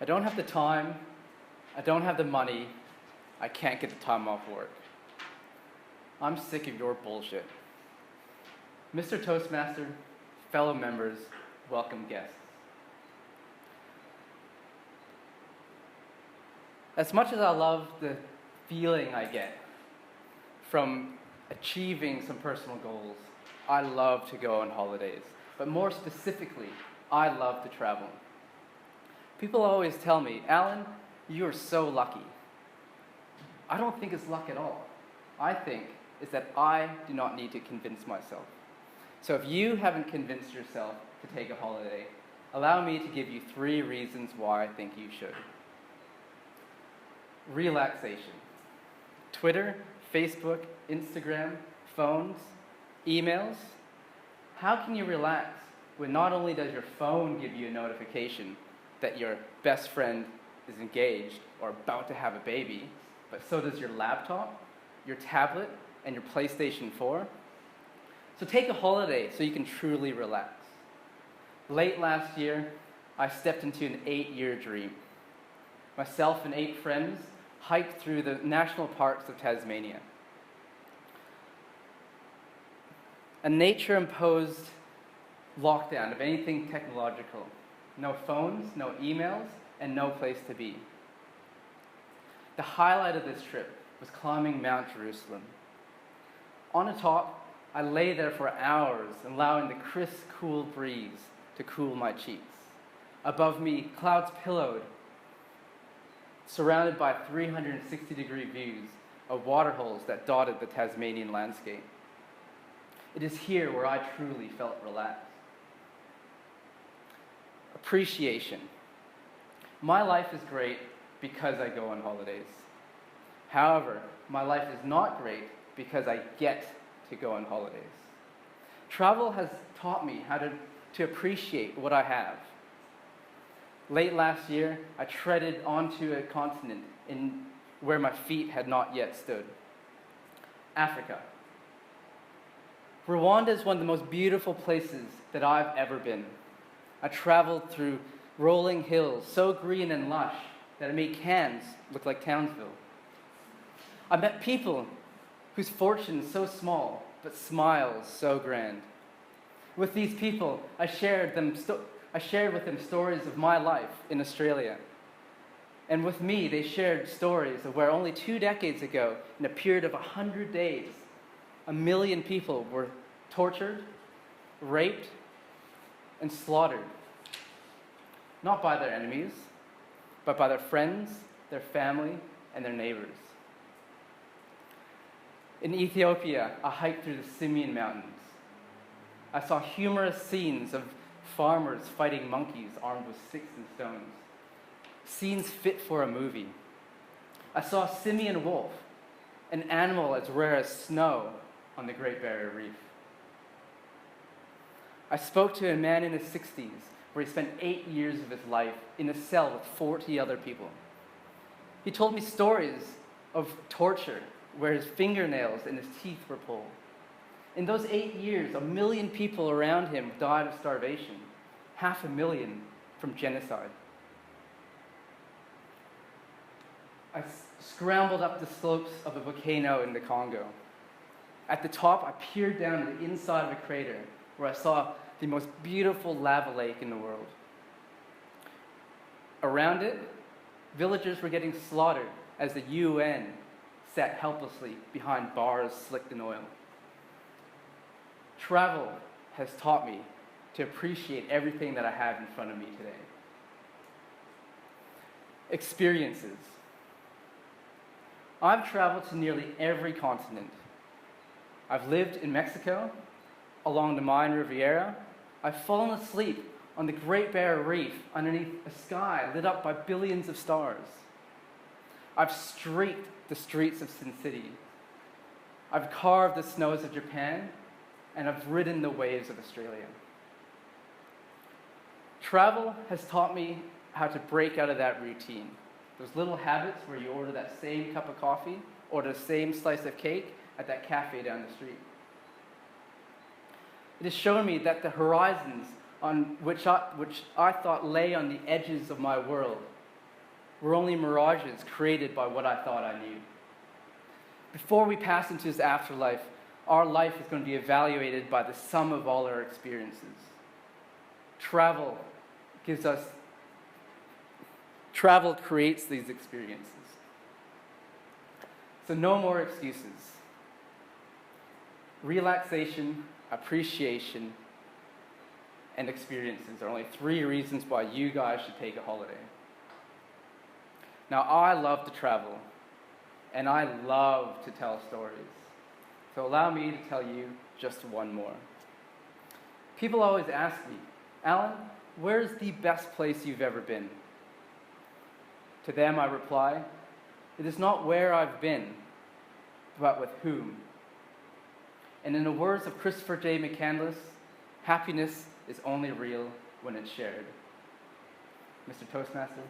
I don't have the time, I don't have the money, I can't get the time off work. I'm sick of your bullshit. Mr. Toastmaster, fellow members, welcome guests. As much as I love the feeling I get from achieving some personal goals, I love to go on holidays. But more specifically, I love to travel. People always tell me, Alan, you are so lucky. I don't think it's luck at all. I think it's that I do not need to convince myself. So if you haven't convinced yourself to take a holiday, allow me to give you 3 reasons why I think you should. Relaxation. Twitter, Facebook, Instagram, phones, emails. How can you relax when not only does your phone give you a notification that your best friend is engaged or about to have a baby, but so does your laptop, your tablet, and your PlayStation 4? So take a holiday so you can truly relax. Late last year, I stepped into an 8-year dream. Myself and 8 friends hiked through the national parks of Tasmania. A nature-imposed lockdown of anything technological. No phones, no emails, and no place to be. The highlight of this trip was climbing Mount Jerusalem. On the top, I lay there for hours, allowing the crisp, cool breeze to cool my cheeks. Above me, clouds pillowed, surrounded by 360-degree views of waterholes that dotted the Tasmanian landscape. It is here where I truly felt relaxed. Appreciation. My life is great because I go on holidays. However, my life is not great because I get to go on holidays. Travel has taught me how to appreciate what I have. Late last year, I treaded onto a continent where my feet had not yet stood. Africa. Rwanda is one of the most beautiful places that I've ever been. I traveled through rolling hills, so green and lush that it made Cairns look like Townsville. I met people whose fortune is so small, but smiles so grand. With these people, I shared with them stories of my life in Australia. And with me, they shared stories of where only 2 decades ago, in a period of 100 days, 1 million people were tortured, raped, and slaughtered. Not by their enemies, but by their friends, their family, and their neighbors. In Ethiopia, I hiked through the Simien Mountains. I saw humorous scenes of farmers fighting monkeys armed with sticks and stones. Scenes fit for a movie. I saw a simian wolf, an animal as rare as snow on the Great Barrier Reef. I spoke to a man in his 60s where he spent 8 years of his life in a cell with 40 other people. He told me stories of torture where his fingernails and his teeth were pulled. In those 8 years, 1 million people around him died of starvation, 500,000 from genocide. I scrambled up the slopes of a volcano in the Congo. At the top, I peered down the inside of a crater where I saw the most beautiful lava lake in the world. Around it, villagers were getting slaughtered as the UN sat helplessly behind bars slicked in oil. Travel has taught me to appreciate everything that I have in front of me today. Experiences. I've traveled to nearly every continent. I've lived in Mexico, along the Mayan Riviera. I've fallen asleep on the Great Barrier Reef underneath a sky lit up by billions of stars. I've streaked the streets of Sin City. I've carved the snows of Japan, and I've ridden the waves of Australia. Travel has taught me how to break out of that routine. Those little habits where you order that same cup of coffee or the same slice of cake at that cafe down the street. It has shown me that the horizons on which I thought lay on the edges of my world were only mirages created by what I thought I knew. Before we pass into this afterlife, our life is going to be evaluated by the sum of all our experiences. Travel creates these experiences. So no more excuses. Relaxation, appreciation, and experiences are only 3 reasons why you guys should take a holiday. Now, I love to travel, and I love to tell stories. So allow me to tell you just one more. People always ask me, Alan, where's the best place you've ever been? To them I reply, it is not where I've been, but with whom. And in the words of Christopher J. McCandless, happiness is only real when it's shared. Mr. Toastmaster?